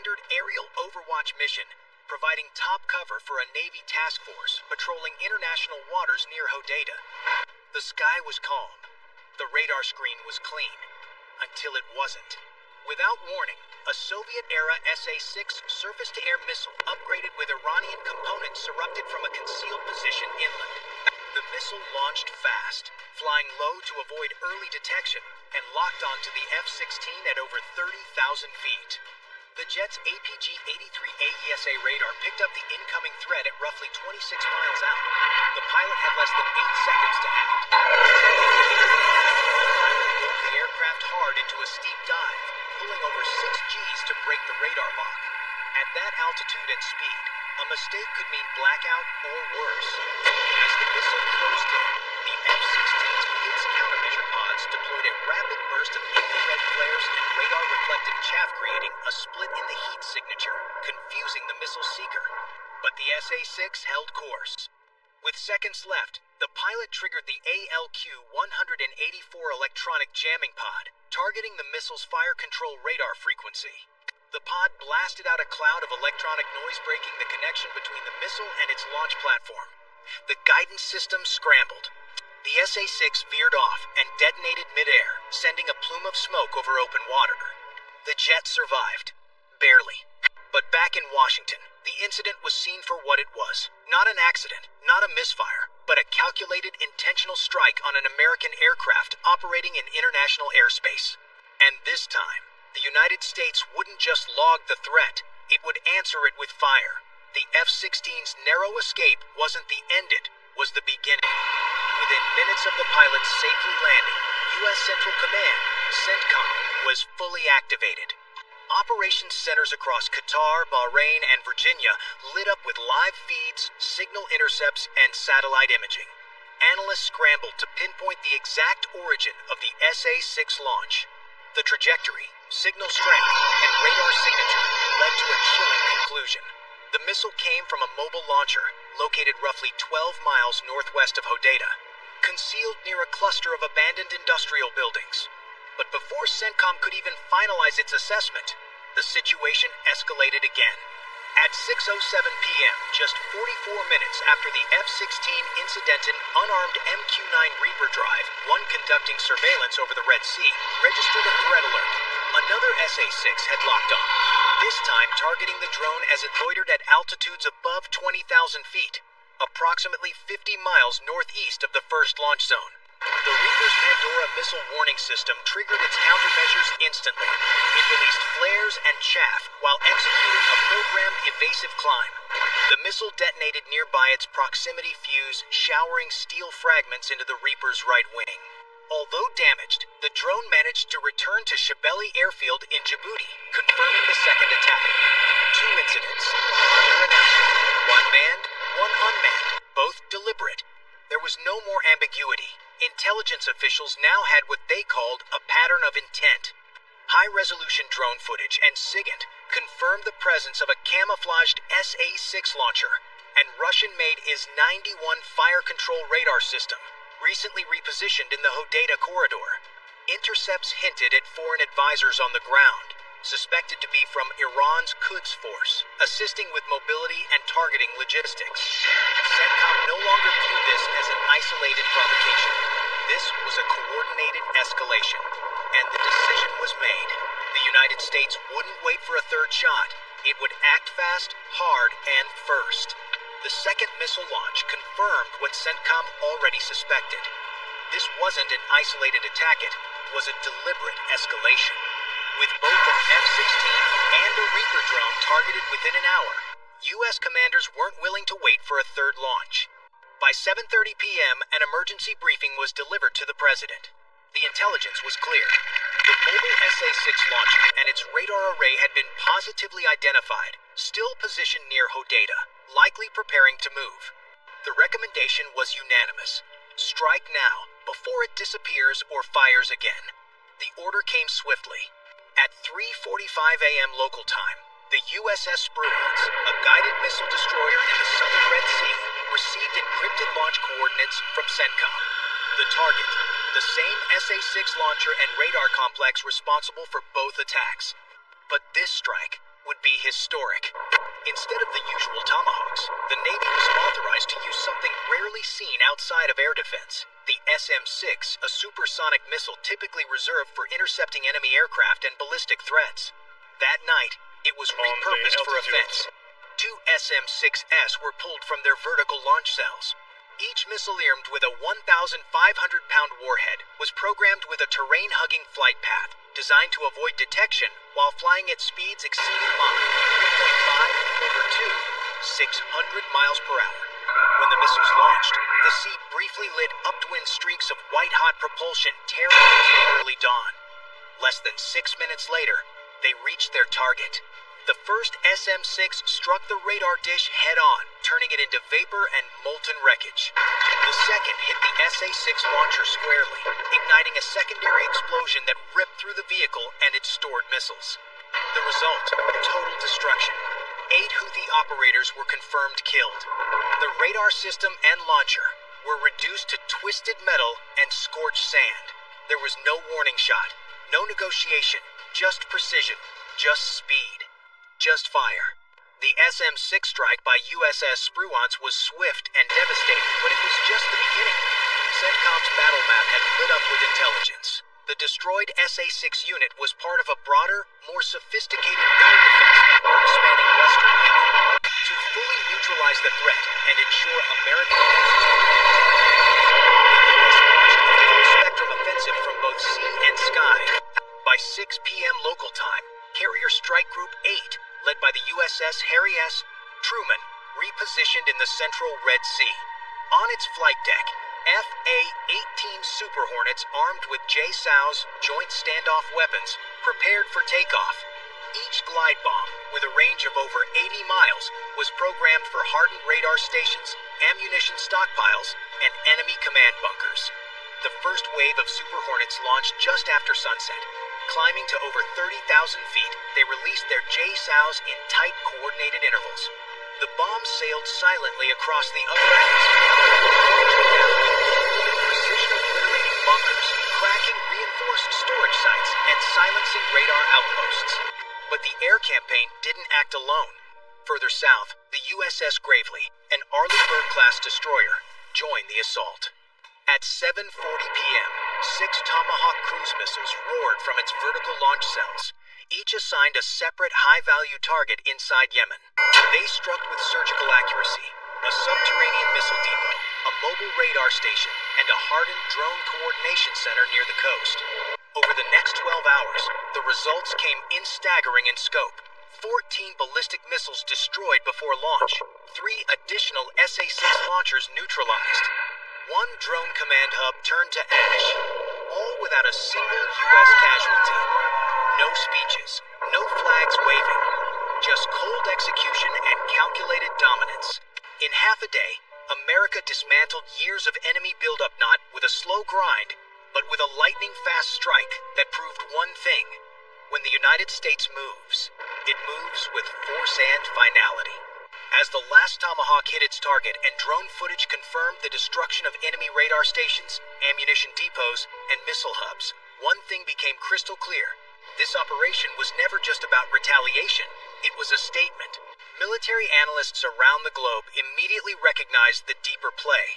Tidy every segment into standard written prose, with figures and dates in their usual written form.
standard aerial overwatch mission, providing top cover for a Navy task force patrolling international waters near Hodeidah. The sky was calm. The radar screen was clean. Until it wasn't. Without warning, a Soviet-era SA-6 surface-to-air missile upgraded with Iranian components erupted from a concealed position inland. The missile launched fast, flying low to avoid early detection, and locked onto the F-16 at over 30,000 feet. The jet's APG-83 AESA radar picked up the incoming threat at roughly 26 miles out. The pilot had less than 8 seconds to act. The pilot pulled the aircraft hard into a steep dive, pulling over 6 Gs to break the radar lock. At that altitude and speed, a mistake could mean blackout or worse. As the missile closed in, the F-16's PIDS countermeasure pods deployed a rapid burst of infrared flares and radar-reflective chaff, creating a split in the heat signature, confusing the missile seeker. But the SA-6 held course. With seconds left, the pilot triggered the ALQ-184 electronic jamming pod, targeting the missile's fire control radar frequency. The pod blasted out a cloud of electronic noise, breaking the connection between the missile and its launch platform. The guidance system scrambled. The SA-6 veered off and detonated midair, sending a plume of smoke over open water. The jet survived. Barely. But back in Washington, the incident was seen for what it was. Not an accident, not a misfire, but a calculated, intentional strike on an American aircraft operating in international airspace. And this time, the United States wouldn't just log the threat, it would answer it with fire. The F-16's narrow escape wasn't the end, it was the beginning. Within minutes of the pilot safely landing, U.S. Central Command, CENTCOM, was fully activated. Operations centers across Qatar, Bahrain, and Virginia lit up with live feeds, signal intercepts, and satellite imaging. Analysts scrambled to pinpoint the exact origin of the SA-6 launch. The trajectory, signal strength, and radar signature led to a chilling conclusion. The missile came from a mobile launcher located roughly 12 miles northwest of Hodeidah, concealed near a cluster of abandoned industrial buildings. But before CENTCOM could even finalize its assessment, the situation escalated again. At 6:07 p.m., just 44 minutes after the F-16 incidented unarmed MQ-9 Reaper drive, one conducting surveillance over the Red Sea, registered a threat alert. Another SA-6 had locked on, this time targeting the drone as it loitered at altitudes above 20,000 feet, approximately 50 miles northeast of the first launch zone. The Reaper's Pandora missile warning system triggered its countermeasures instantly. It released flares and chaff while executing a programmed evasive climb. The missile detonated nearby its proximity fuse, showering steel fragments into the Reaper's right wing. Although damaged, the drone managed to return to Shabelle Airfield in Djibouti, confirming the second attack. 2 incidents, under an hour. One manned, one unmanned, both deliberate. There was no more ambiguity. Intelligence officials now had what they called a pattern of intent. High-resolution drone footage and SIGINT confirmed the presence of a camouflaged SA-6 launcher and Russian-made IS-91 fire control radar system, recently repositioned in the Hodeidah corridor. Intercepts hinted at foreign advisors on the ground, suspected to be from Iran's Quds force, assisting with mobility and targeting logistics. CENTCOM no longer viewed this as an isolated provocation. This was a coordinated escalation, and the decision was made. The United States wouldn't wait for a third shot. It would act fast, hard, and first. The second missile launch confirmed what CENTCOM already suspected. This wasn't an isolated attack, it was a deliberate escalation. With both an F-16 and a Reaper drone targeted within an hour, U.S. commanders weren't willing to wait for a third launch. By 7:30 p.m., an emergency briefing was delivered to the president. The intelligence was clear. The mobile SA-6 launcher and its radar array had been positively identified, still positioned near Hodeidah, likely preparing to move. The recommendation was unanimous. Strike now, before it disappears or fires again. The order came swiftly. At 3:45 a.m. local time, the USS Spruance, a guided missile destroyer in the southern Red Sea, received encrypted launch coordinates from CENTCOM. The target, the same SA-6 launcher and radar complex responsible for both attacks. But this strike would be historic. Instead of the usual Tomahawks, the Navy was authorized to use something rarely seen outside of air defense. The SM-6, a supersonic missile typically reserved for intercepting enemy aircraft and ballistic threats. That night, it was repurposed for offense. 2 SM-6s were pulled from their vertical launch cells. Each missile armed with a 1,500-pound warhead was programmed with a terrain-hugging flight path, designed to avoid detection while flying at speeds exceeding Mach 3.5 over 2, 600 miles per hour. When the missiles launched, the sea briefly lit upwind streaks of white-hot propulsion tearing into the early dawn. Less than 6 minutes later, they reached their target. The first SM-6 struck the radar dish head-on, turning it into vapor and molten wreckage. The second hit the SA-6 launcher squarely, igniting a secondary explosion that ripped through the vehicle and its stored missiles. The result, total destruction. 8 Houthi operators were confirmed killed. The radar system and launcher were reduced to twisted metal and scorched sand. There was no warning shot, no negotiation, just precision, just speed. Just fire. The SM-6 strike by USS Spruance was swift and devastating, but it was just the beginning. CENTCOM's battle map had lit up with intelligence. The destroyed SA-6 unit was part of a broader, more sophisticated air defense network spanning western Yemen. To fully neutralize the threat and ensure American forces were protected, the U.S. launched a full-spectrum offensive from both sea and sky. By 6 p.m. local time, Carrier Strike Group 8, led by the USS Harry S. Truman, repositioned in the central Red Sea. On its flight deck, FA-18 Super Hornets armed with JSOW's Joint Standoff Weapons prepared for takeoff. Each glide bomb, with a range of over 80 miles, was programmed for hardened radar stations, ammunition stockpiles, and enemy command bunkers. The first wave of Super Hornets launched just after sunset. Climbing to over 30,000 feet, they released their JSOWs in tight, coordinated intervals. The bombs sailed silently across the upper atmosphere, with precision obliterating bunkers, cracking reinforced storage sites, and silencing radar outposts. But the air campaign didn't act alone. Further south, the USS Gravely, an Arleigh-Burke-class destroyer, joined the assault. At 7:40 p.m., 6 Tomahawk cruise missiles roared from its vertical launch cells, each assigned a separate high-value target inside Yemen. They struck with surgical accuracy, a subterranean missile depot, a mobile radar station, and a hardened drone coordination center near the coast. Over the next 12 hours, the results came in staggering in scope. 14 ballistic missiles destroyed before launch, 3 additional SA-6 launchers neutralized. 1 drone command hub turned to ash, all without a single U.S. casualty. No speeches, no flags waving, just cold execution and calculated dominance. In half a day, America dismantled years of enemy buildup not with a slow grind, but with a lightning-fast strike that proved one thing. When the United States moves, it moves with force and finality. As the last Tomahawk hit its target and drone footage confirmed the destruction of enemy radar stations, ammunition depots, and missile hubs, one thing became crystal clear. This operation was never just about retaliation, it was a statement. Military analysts around the globe immediately recognized the deeper play.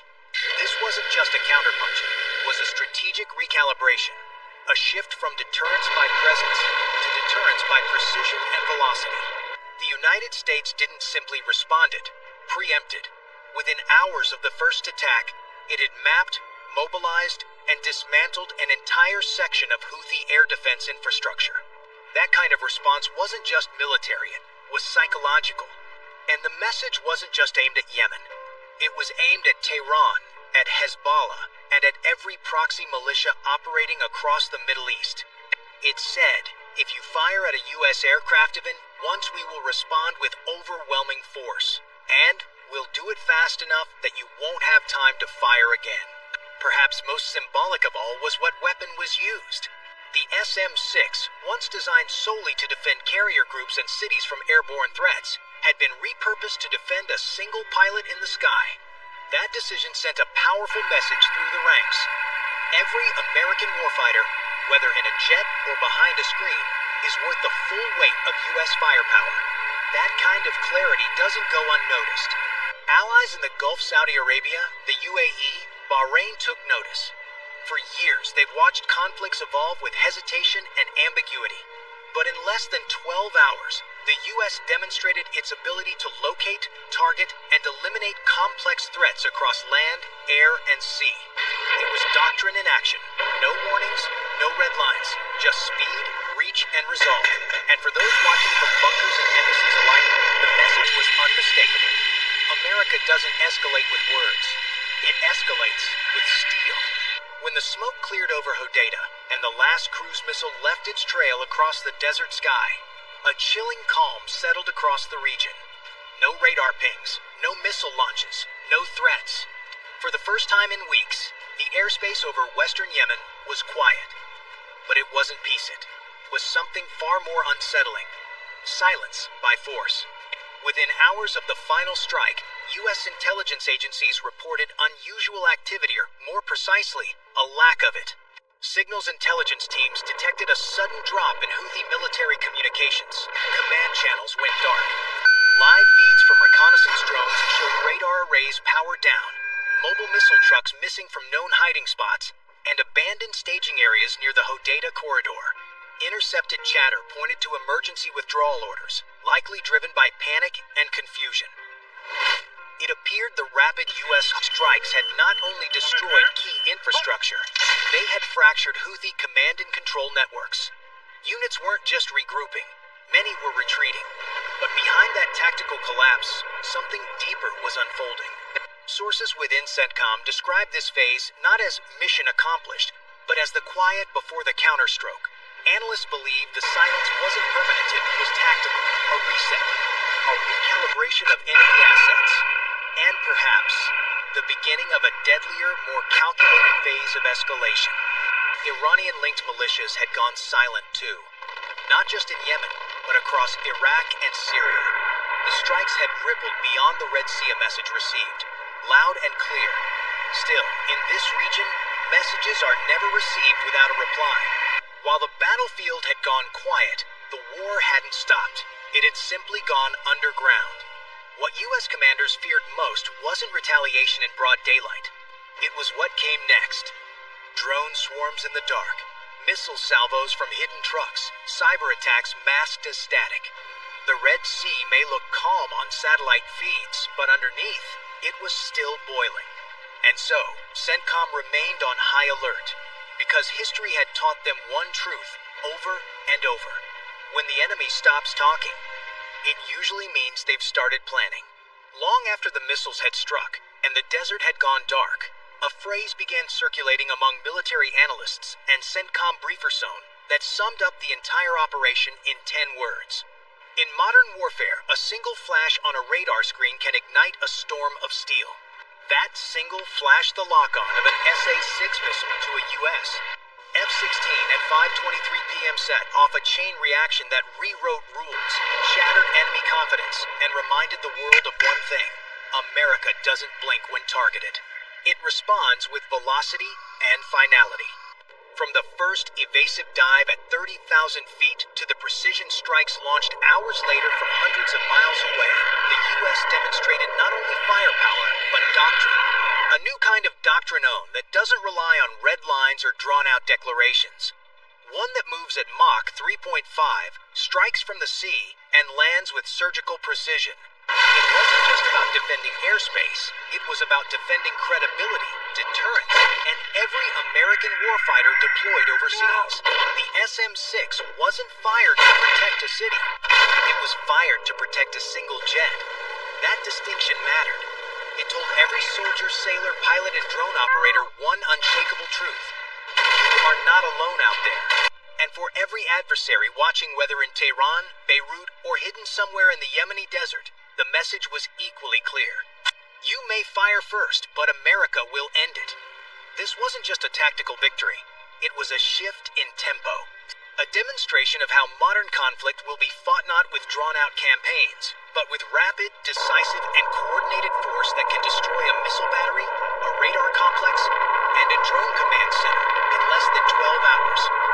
This wasn't just a counterpunch, it was a strategic recalibration. A shift from deterrence by presence to deterrence by precision and velocity. The United States didn't simply respond, it preempted. Within hours of the first attack, it had mapped, mobilized, and dismantled an entire section of Houthi air defense infrastructure. That kind of response wasn't just military, it was psychological. And the message wasn't just aimed at Yemen. It was aimed at Tehran, at Hezbollah, and at every proxy militia operating across the Middle East. It said, if you fire at a U.S. aircraft event, once we will respond with overwhelming force. And we'll do it fast enough that you won't have time to fire again. Perhaps most symbolic of all was what weapon was used. The SM-6, once designed solely to defend carrier groups and cities from airborne threats, had been repurposed to defend a single pilot in the sky. That decision sent a powerful message through the ranks. Every American warfighter, whether in a jet or behind a screen, is worth the full weight of U.S. firepower. That kind of clarity doesn't go unnoticed. Allies in the Gulf, Saudi Arabia, the UAE, Bahrain took notice. For years, they've watched conflicts evolve with hesitation and ambiguity. But in less than 12 hours, the U.S. demonstrated its ability to locate, target, and eliminate complex threats across land, air, and sea. It was doctrine in action. No warnings, no red lines, just speed, reach, and resolve. And for those watching from bunkers and embassies alike, the message was unmistakable. America doesn't escalate with words. It escalates with steel. When the smoke cleared over Hodeidah and the last cruise missile left its trail across the desert sky, a chilling calm settled across the region. No radar pings, no missile launches, no threats. For the first time in weeks, the airspace over western Yemen was quiet. But it wasn't peace, it was something far more unsettling. Silence by force. Within hours of the final strike, U.S. intelligence agencies reported unusual activity, or more precisely, a lack of it. Signals intelligence teams detected a sudden drop in Houthi military communications. Command channels went dark. Live feeds from reconnaissance drones showed radar arrays powered down, mobile missile trucks missing from known hiding spots, and abandoned staging areas near the Hodeidah corridor. Intercepted chatter pointed to emergency withdrawal orders, likely driven by panic and confusion. It appeared the rapid U.S. strikes had not only destroyed key infrastructure, they had fractured Houthi command and control networks. Units weren't just regrouping, many were retreating. But behind that tactical collapse, something deeper was unfolding. Sources within CENTCOM described this phase not as mission accomplished, but as the quiet before the counterstroke. Analysts believe the silence wasn't permanent, it was tactical, a reset, a recalibration of enemy assets, and perhaps the beginning of a deadlier, more calculated phase of escalation. Iranian-linked militias had gone silent too, not just in Yemen, but across Iraq and Syria. The strikes had rippled beyond the Red Sea, a message received, loud and clear. Still, in this region, messages are never received without a reply. While the battlefield had gone quiet, the war hadn't stopped. It had simply gone underground. What U.S. commanders feared most wasn't retaliation in broad daylight. It was what came next. Drone swarms in the dark, missile salvos from hidden trucks, cyber attacks masked as static. The Red Sea may look calm on satellite feeds, but underneath, it was still boiling. And so, CENTCOM remained on high alert. Because history had taught them one truth over and over. When the enemy stops talking, it usually means they've started planning. Long after the missiles had struck and the desert had gone dark, a phrase began circulating among military analysts and CENTCOM briefersone that summed up the entire operation in 10 words. In modern warfare, a single flash on a radar screen can ignite a storm of steel. That single flashed the lock-on of an SA-6 missile to a U.S. F-16 at 5:23 p.m. set off a chain reaction that rewrote rules, shattered enemy confidence, and reminded the world of one thing: America doesn't blink when targeted. It responds with velocity and finality. From the first evasive dive at 30,000 feet to the precision strikes launched hours later from hundreds of miles away, the U.S. demonstrated not only firepower, but doctrine. A new kind of doctrine that doesn't rely on red lines or drawn-out declarations. One that moves at Mach 3.5, strikes from the sea, and lands with surgical precision. It wasn't just about defending airspace, it was about defending credibility, deterrence, and every American warfighter deployed overseas. The SM-6 wasn't fired to protect a city. It was fired to protect a single jet. That distinction mattered. It told every soldier, sailor, pilot, and drone operator one unshakable truth. You are not alone out there. And for every adversary watching, whether in Tehran, Beirut, or hidden somewhere in the Yemeni desert, the message was equally clear. You may fire first, but America will end it. This wasn't just a tactical victory. It was a shift in tempo. A demonstration of how modern conflict will be fought not with drawn-out campaigns, but with rapid, decisive, and coordinated force that can destroy a missile battery, a radar complex, and a drone command center in less than 12 hours.